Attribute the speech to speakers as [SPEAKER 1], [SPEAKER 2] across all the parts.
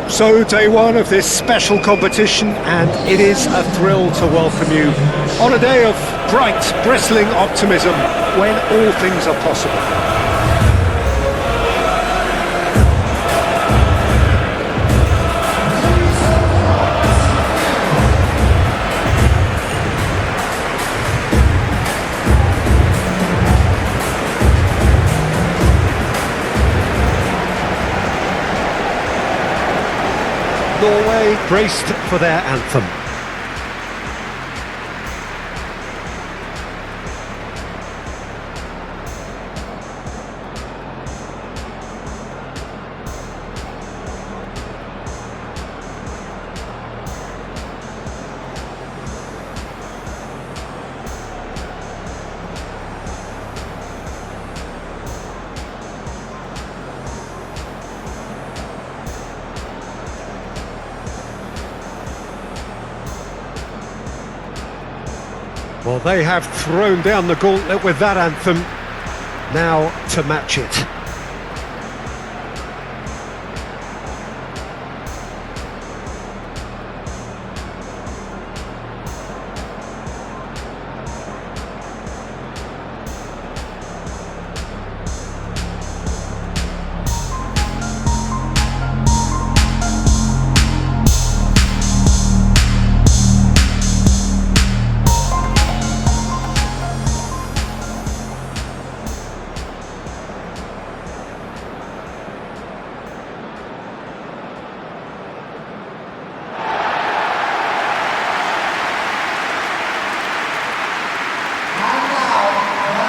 [SPEAKER 1] So, day one of this special competition, and it is a thrill to welcome you on a day of bright, bristling optimism when all things are possible. Norway braced for their anthem. Well, they have thrown down the gauntlet with that anthem. Now to match it.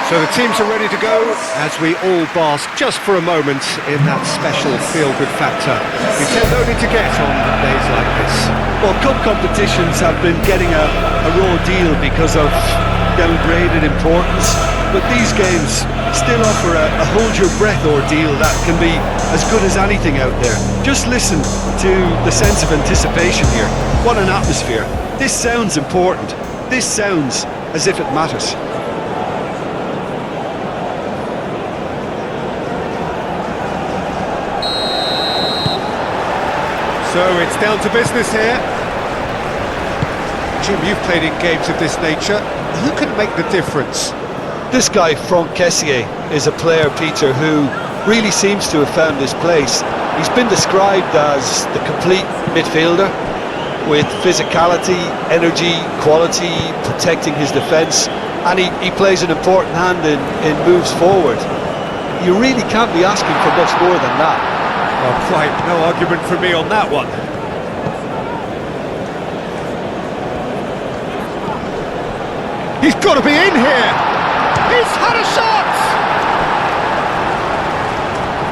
[SPEAKER 1] So the teams are ready to go as we all bask just for a moment in that special feel-good factor we tend only to get on days like this.
[SPEAKER 2] Well, cup competitions have been getting a raw deal because of downgraded importance, but these games still offer a hold-your-breath ordeal that can be as good as anything out there. Just listen to the sense of anticipation here. What an atmosphere. This sounds important. This sounds as if it matters.
[SPEAKER 1] So it's down to business here. Jim, you've played in games of this nature. Who can make the difference?
[SPEAKER 2] This guy, Franck Kessié, is a player, Peter, who really seems to have found his place. He's been described as the complete midfielder with physicality, energy, quality, protecting his defence, and he plays an important hand in moves forward. You really can't be asking for much more than that.
[SPEAKER 1] Oh, quite no argument from me on that one. He's got to be in here! He's had a shot!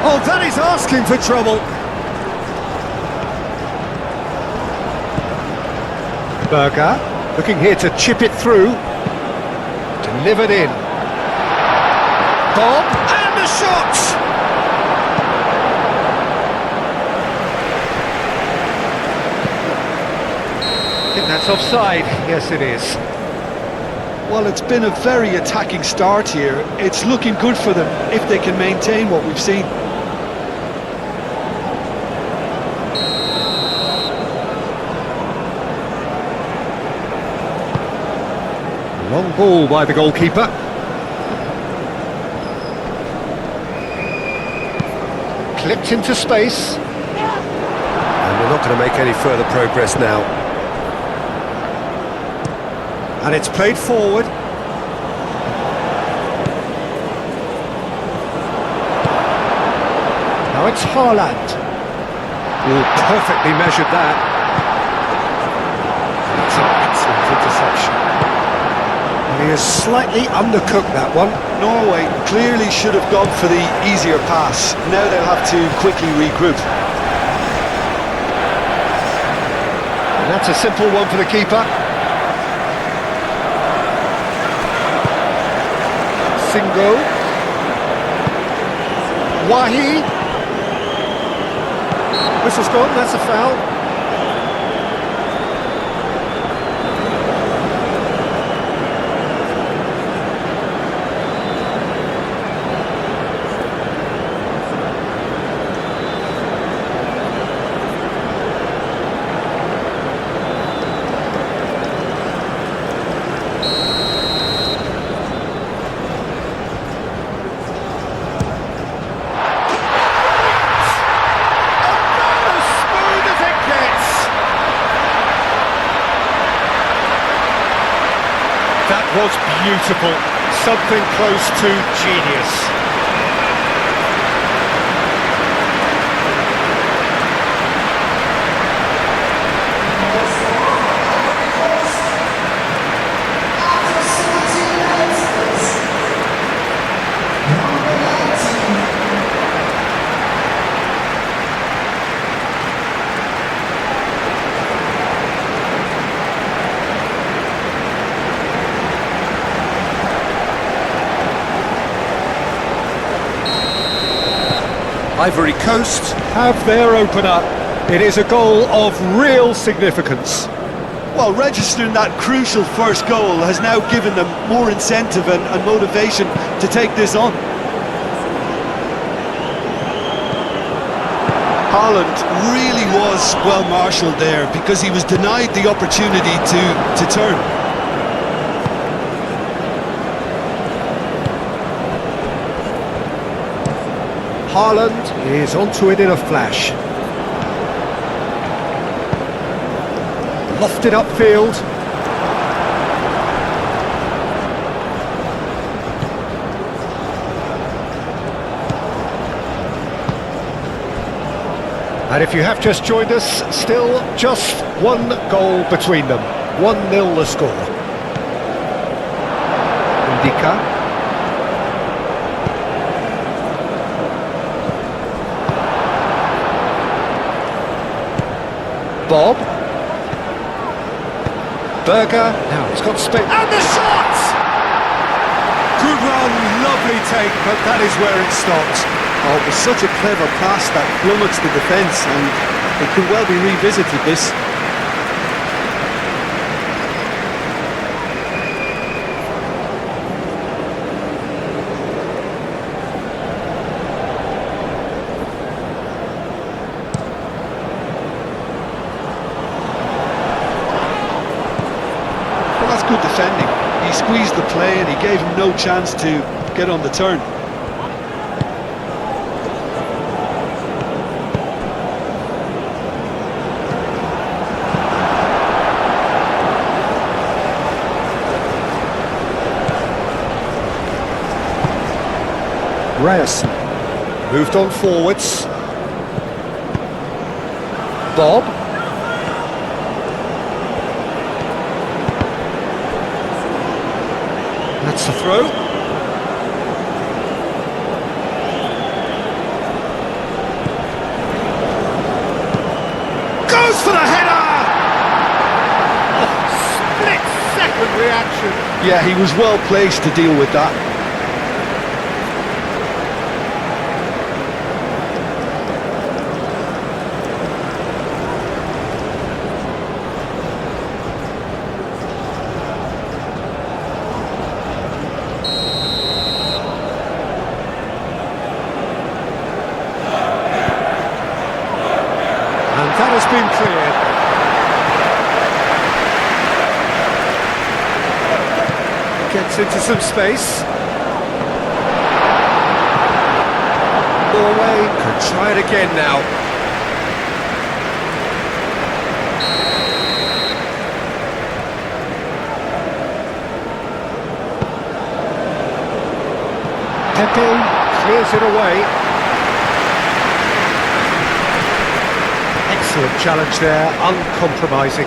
[SPEAKER 1] Oh, that is asking for trouble. Berger, looking here to chip it through. Delivered in. Bob, and the shot! I think that's offside. Yes, it is.
[SPEAKER 2] Well, it's been a very attacking start here. It's looking good for them if they can maintain what we've seen.
[SPEAKER 1] Long ball by the goalkeeper. Clipped into space. And we're not going to make any further progress now. And it's played forward. Now it's Haaland. Oh, perfectly measured that. That's an excellent interception. And he has slightly undercooked that one.
[SPEAKER 2] Norway clearly should have gone for the easier pass. Now they'll have to quickly regroup.
[SPEAKER 1] And that's a simple one for the keeper. Singo. Wahi. Whistle's gone, that's a foul. was beautiful, something close to genius. Ivory Coast have their opener. It is a goal of real significance.
[SPEAKER 2] Well, registering that crucial first goal has now given them more incentive and motivation to take this on. Haaland really was well marshalled there because he was denied the opportunity to turn.
[SPEAKER 1] Haaland is onto it in a flash. Lofted upfield. And if you have just joined us, still just one goal between them. 1-0 the score. Indica. Bob. Berger. Now he's got space. And the shot! Good run, lovely take, but that is where it stops.
[SPEAKER 2] Oh, it was such a clever pass that flummoxed the defence, and it could well be revisited, this. Well, that's good defending. He squeezed the play and he gave him no chance to get on the turn.
[SPEAKER 1] Ryerson moved on forwards. Bob. That's the throw. Goes for the header! Oh, split-second reaction.
[SPEAKER 2] Yeah, he was well placed to deal with that.
[SPEAKER 1] That has been cleared. Gets into some space. Norway could try it again now. Pepe clears it away. Excellent challenge there, uncompromising.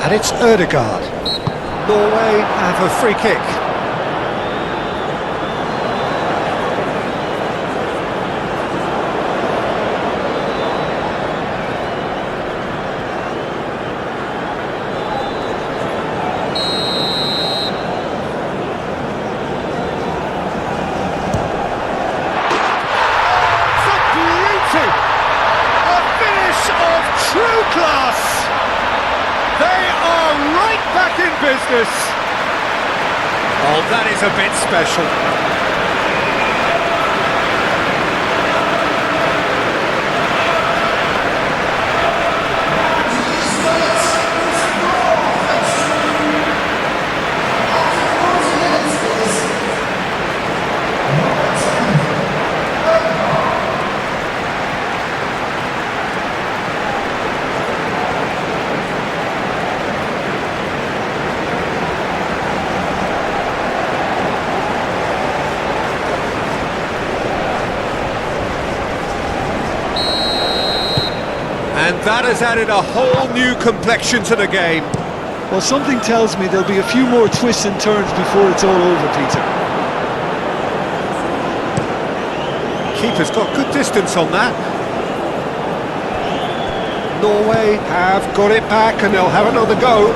[SPEAKER 1] And it's Ødegaard. Norway have a free kick. True class! They are right back in business! Oh, that is a bit special. That has added a whole new complexion to the game.
[SPEAKER 2] Well, something tells me there'll be a few more twists and turns before it's all over, Peter.
[SPEAKER 1] Keeper's got good distance on that. Norway have got it back and they'll have another go.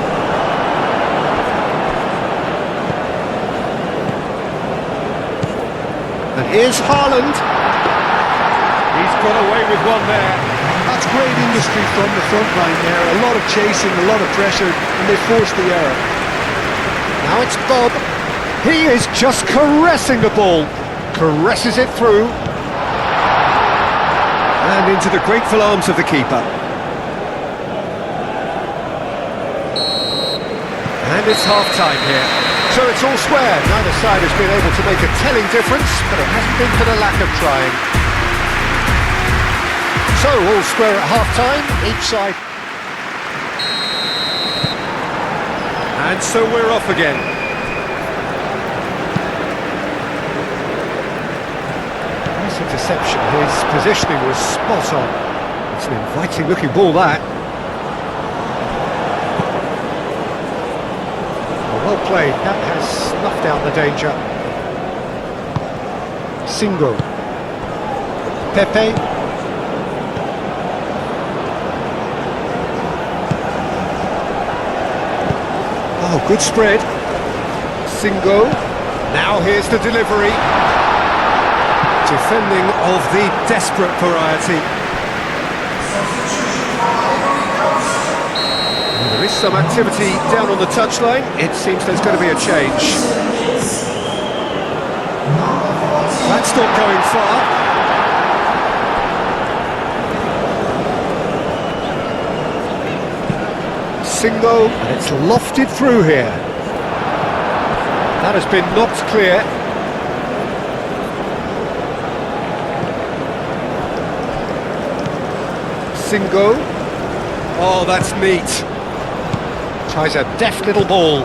[SPEAKER 1] And here's Haaland. He's got away with one there.
[SPEAKER 2] That's great industry from the front line there. A lot of chasing, a lot of pressure, and they forced the error.
[SPEAKER 1] Now it's Bob. He is just caressing the ball. Caresses it through. And into the grateful arms of the keeper. And it's half-time here. So it's all square. Neither side has been able to make a telling difference, but it hasn't been for the lack of trying. So all square at half-time, each side. And so we're off again. Nice interception. His positioning was spot on. It's an inviting-looking ball, that. Well played, that has snuffed out the danger. Singo. Pepe. Oh, good spread. Singo. Now here's the delivery. Defending of the desperate variety. There is some activity down on the touchline. It seems there's going to be a change. That's not going far. Singo, and it's lofted through here. That has been knocked clear. Singo. Oh, that's neat. Tries a deft little ball.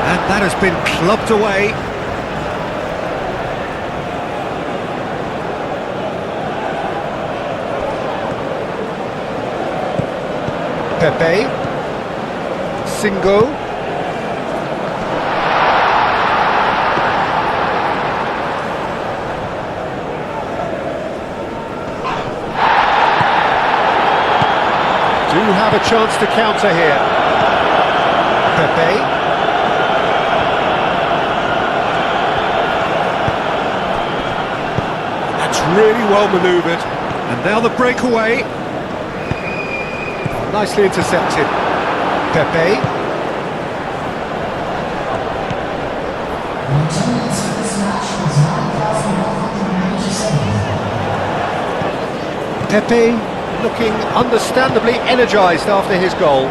[SPEAKER 1] And that has been clubbed away. Pepe. Singo. Do have a chance to counter here. Pepe. That's really well manoeuvred. And now the breakaway. Oh, nicely intercepted. Pepe. Pepe looking understandably energised after his goal.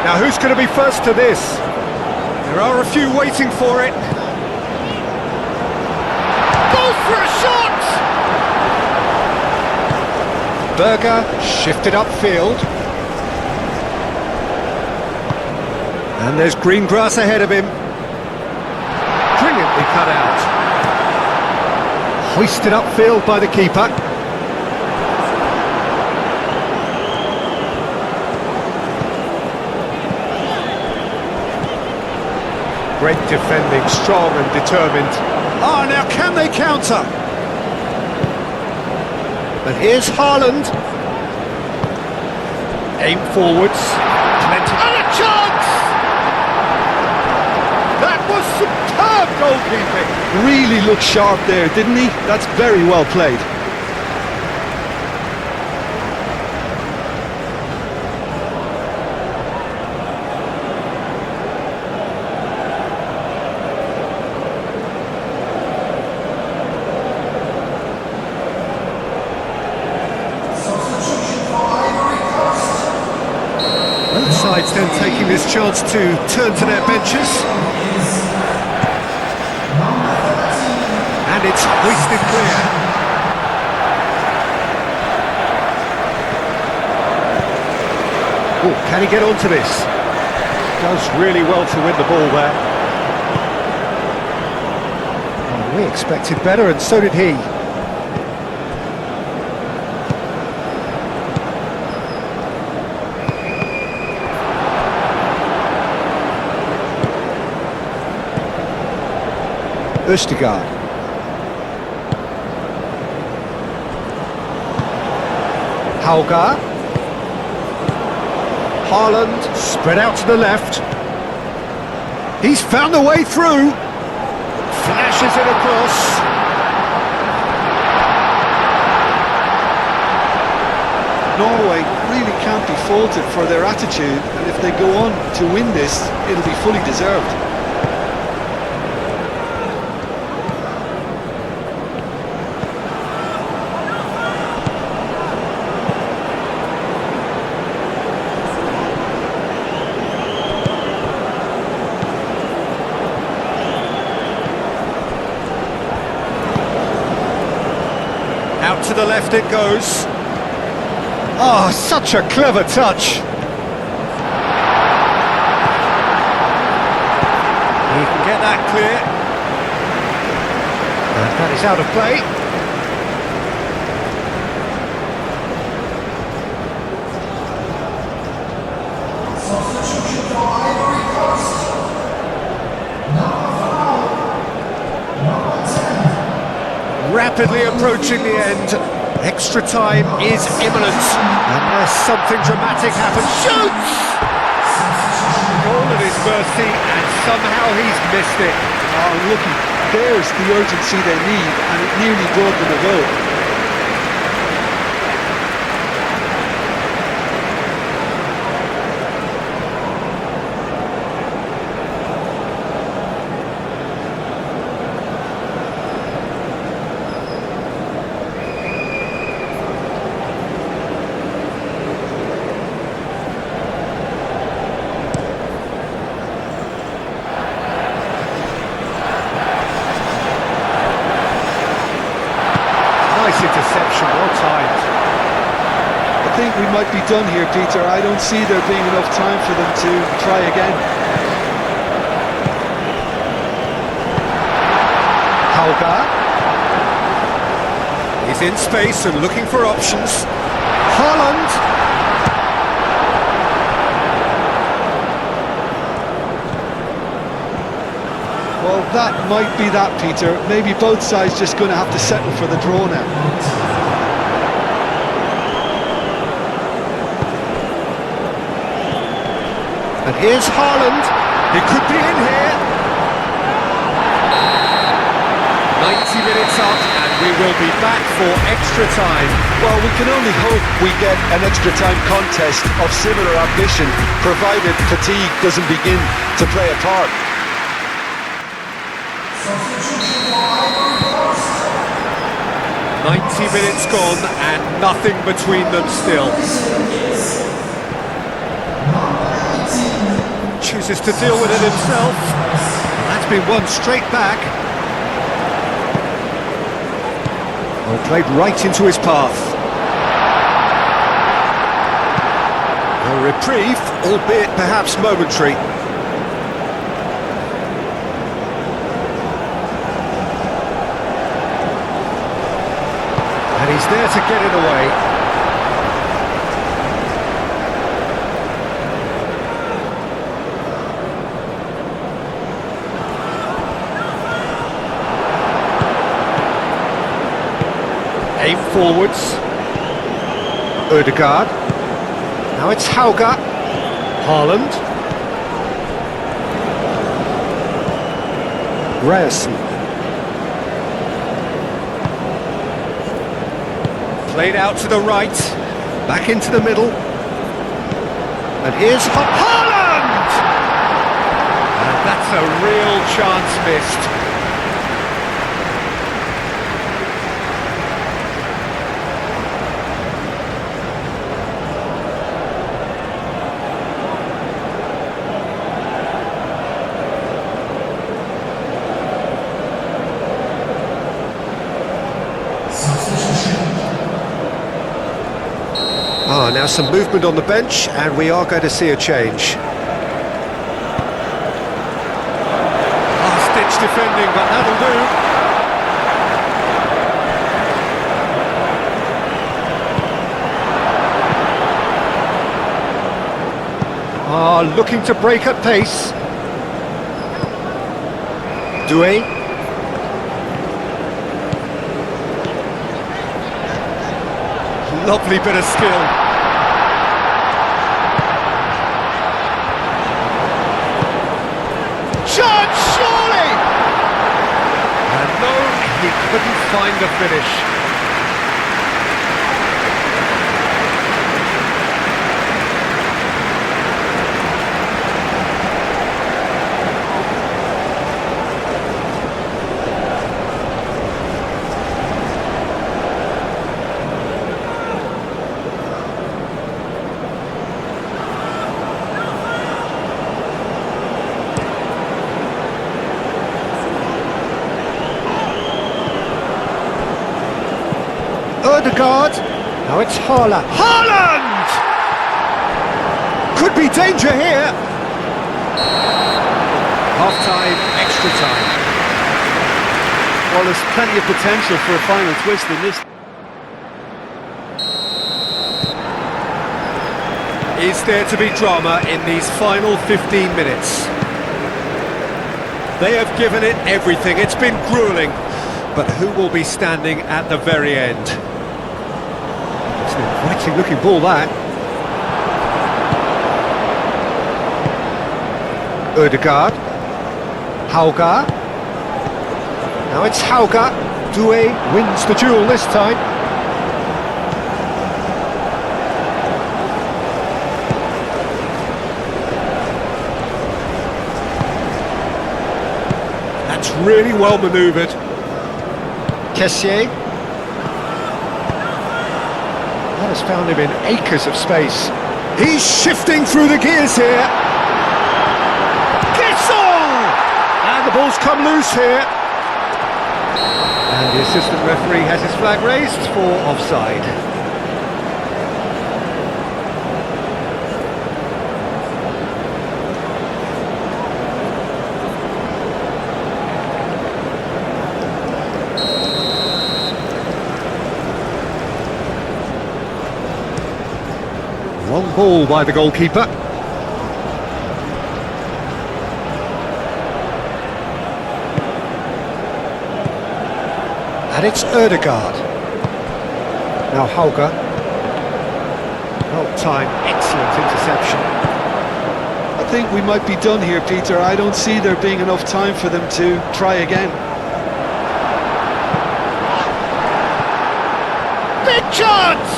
[SPEAKER 1] Now who's going to be first to this? There are a few waiting for it. Goes for a shot! Berger shifted upfield. And there's green grass ahead of him. Brilliantly cut out. Hoisted upfield by the keeper. Great defending, strong and determined. Ah, now can they counter? But here's Haaland. Aim forwards. Plenty. And a chance! That was superb goalkeeping.
[SPEAKER 2] Really looked sharp there, didn't he? That's very well played.
[SPEAKER 1] Both sides then taking this chance to turn to their benches. And it's hoisted clear. Oh, can he get onto this? Does really well to win the ball there. Oh, we expected better, and so did he. Østegard. Hauger. Haaland, spread out to the left. He's found a way through. Flashes it across.
[SPEAKER 2] Norway really can't be faulted for their attitude, and if they go on to win this, it'll be fully deserved.
[SPEAKER 1] Out to the left it goes. Oh, such a clever touch. He can get that clear. And that is out of play.
[SPEAKER 3] Substitution for Ivory Coast. Number 5, number 10.
[SPEAKER 1] Rapidly approaching the end. Extra time is imminent. Unless something dramatic happens. Shoots! Goal at his mercy, and somehow he's missed it.
[SPEAKER 2] Oh, looky, there's the urgency they need, and it nearly brought them a goal.
[SPEAKER 1] Nice interception, well timed.
[SPEAKER 2] I think we might be done here, Peter. I don't see there being enough time for them to try again.
[SPEAKER 1] Hauger. He's in space and looking for options. Haaland.
[SPEAKER 2] Well, that might be that, Peter. Maybe both sides just going to have to settle for the draw now.
[SPEAKER 1] And here's Haaland. He could be in here. 90 minutes up, and we will be back for extra time.
[SPEAKER 2] Well, we can only hope we get an extra time contest of similar ambition, provided fatigue doesn't begin to play a part.
[SPEAKER 3] Substitution for Ivory Coast.
[SPEAKER 1] 90 minutes gone, and nothing between them still. Chooses to deal with it himself. That's been one straight back. Well, played right into his path. A reprieve, albeit perhaps momentary. And he's there to get it away. Aim forwards. Ødegaard. Now it's Hauger. Haaland. Ryerson. Played out to the right. Back into the middle. And here's Haaland! And that's a real chance missed. Now some movement on the bench, and we are going to see a change. Last-ditch defending, but that'll do. Looking to break at pace. Doué. Lovely bit of skill. Shot, surely! And no, he couldn't find the finish. Odegaard. Now it's Haaland. Haaland! Could be danger here. Half-time, extra time.
[SPEAKER 2] Well, there's plenty of potential for a final twist in this.
[SPEAKER 1] Is there to be drama in these final 15 minutes? They have given it everything. It's been gruelling. But who will be standing at the very end? It's an inviting looking ball, that. Odegaard. Hauga. Now it's Hauga. Doué wins the duel this time. That's really well manoeuvred. Kessié. That has found him in acres of space. He's shifting through the gears here. Kessel! And the ball's come loose here. And the assistant referee has his flag raised for offside. Long ball by the goalkeeper. And it's Odegaard. Now Hauga. Well timed, excellent interception.
[SPEAKER 2] I think we might be done here, Peter. I don't see there being enough time for them to try again.
[SPEAKER 1] Big chance!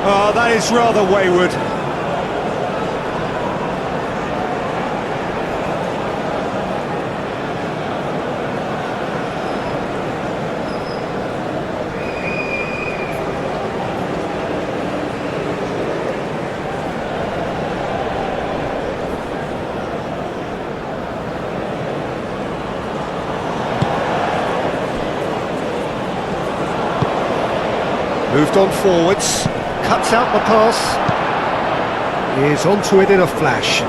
[SPEAKER 1] Oh, that is rather wayward. Moved on forwards. Cuts out the pass, is onto it in a flash.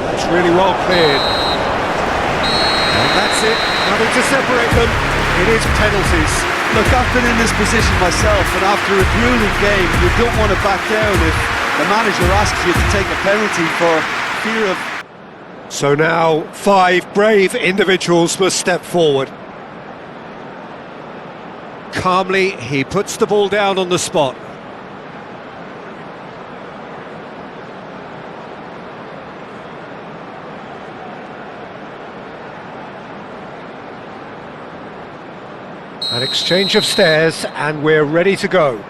[SPEAKER 1] That's really well cleared. And that's it, nothing to separate them. It is penalties.
[SPEAKER 2] Look, I've been in this position myself, and after a grueling game, you don't want to back down if the manager asks you to take a penalty for fear of...
[SPEAKER 1] So now, 5 brave individuals must step forward. Calmly, he puts the ball down on the spot. An exchange of stares, and we're ready to go.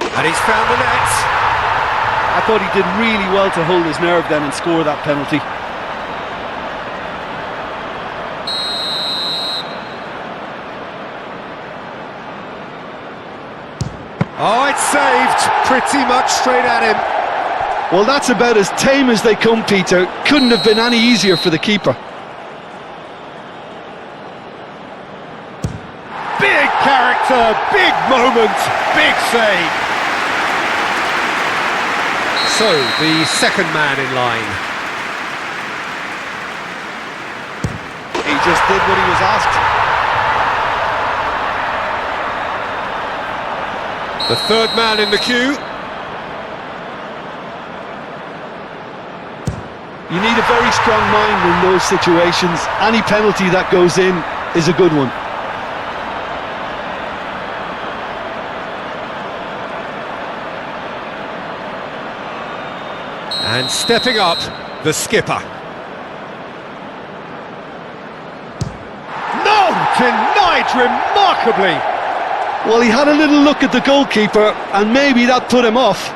[SPEAKER 1] And he's found the net.
[SPEAKER 2] I thought he did really well to hold his nerve then and score that penalty.
[SPEAKER 1] Oh, it's saved, pretty much straight at him.
[SPEAKER 2] Well, that's about as tame as they come, Peter. Couldn't have been any easier for the keeper.
[SPEAKER 1] Big character, big moment, big save. So, the second man in line.
[SPEAKER 2] He just did what he was asked.
[SPEAKER 1] The third man in the queue.
[SPEAKER 2] You need a very strong mind in those situations. Any penalty that goes in is a good one.
[SPEAKER 1] And stepping up, the skipper. No! Denied remarkably!
[SPEAKER 2] Well, he had a little look at the goalkeeper, and maybe that put him off.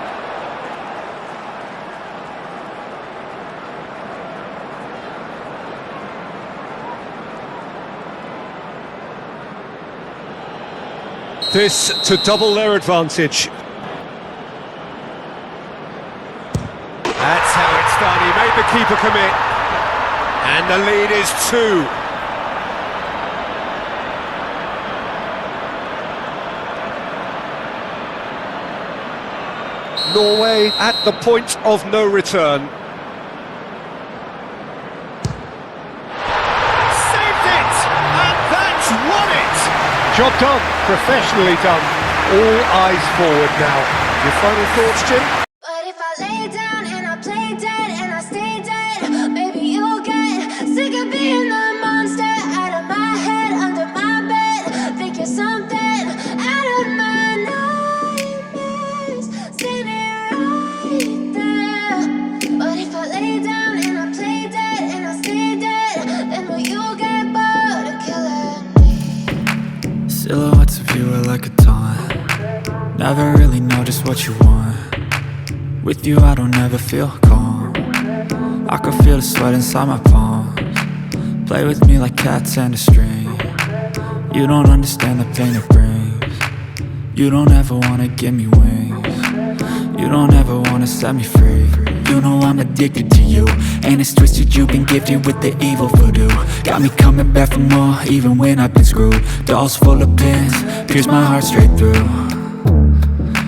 [SPEAKER 1] This to double their advantage. That's how it's done. He made the keeper commit. And the lead is 2. Norway at the point of no return. Saved it! And that's won it! Job done, professionally done. All eyes forward now. Your final thoughts, Jim?
[SPEAKER 4] But if I lay down and I play dead and I stay dead, maybe you'll get sick of being the monster out of my head, under my bed. Think you're something out of my nightmares, standing right there. But if I lay down and I play dead and I stay dead, then will you get bored of killing me?
[SPEAKER 5] Silhouettes of you are like a taunt. Never really know just what you want. With you I don't ever feel calm. I can feel the sweat inside my palms. Play with me like cats and a string. You don't understand the pain it brings. You don't ever wanna give me wings. You don't ever wanna set me free. You know I'm addicted to you, and it's twisted, you've been gifted with the evil voodoo. Got me coming back for more, even when I've been screwed. Dolls full of pins, pierce my heart straight through.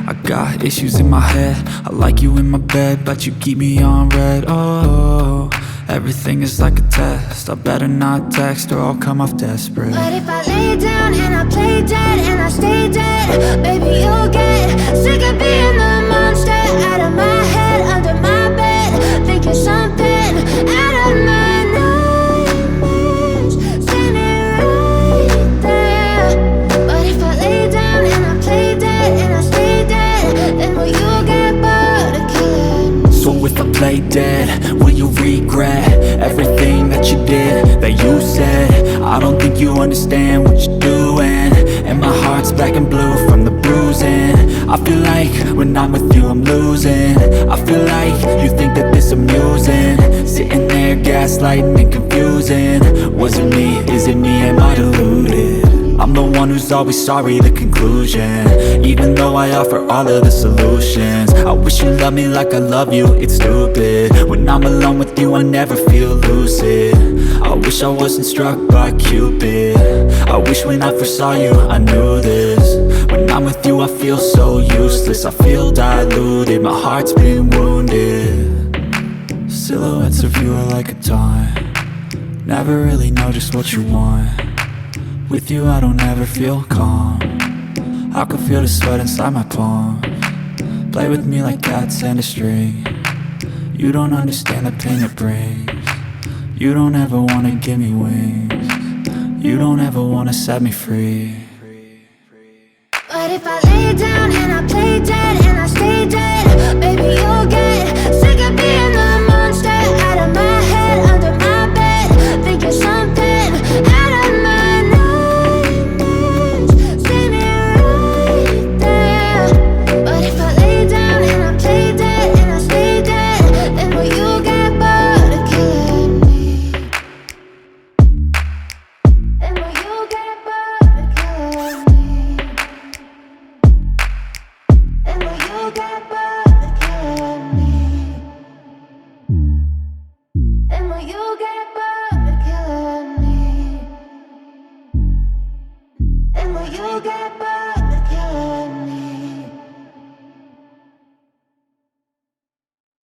[SPEAKER 5] I got issues in my head, I like you in my bed, but you keep me on red. Oh, everything is like a test. I better not text or I'll come off desperate.
[SPEAKER 4] But if I lay down and I play dead and I stay dead, baby you'll get sick of being the monster out of my head, under my bed. Think you're something out of my nightmares, standing right there. But if I lay down and I play dead and I stay dead, then will you get bored of killing me?
[SPEAKER 5] So if I play dead, will you regret everything that you did, that you said? I don't think you understand what you're doing, and my heart's black and blue from the bruising. I feel like when I'm with you I'm losing. I feel like you think that this amusing, sitting there gaslighting and confusing. Was it me? Is it me? Am I deluded? I'm the one who's always sorry, the conclusion, even though I offer all of the solutions. I wish you loved me like I love you, it's stupid. When I'm alone with you I never feel lucid. I wish I wasn't struck by Cupid. I wish when I first saw you I knew this. When I'm with you I feel so useless, I feel diluted, my heart's been wounded. Silhouettes of you are like a taunt. Never really know just what you want. With you I don't ever feel calm. I can feel the sweat inside my palms. Play with me like cats and a string. You don't understand the pain it brings. You don't ever wanna give me wings. You don't ever wanna set me free.
[SPEAKER 4] But if I lay down and I play dead and I stay dead, baby you'll get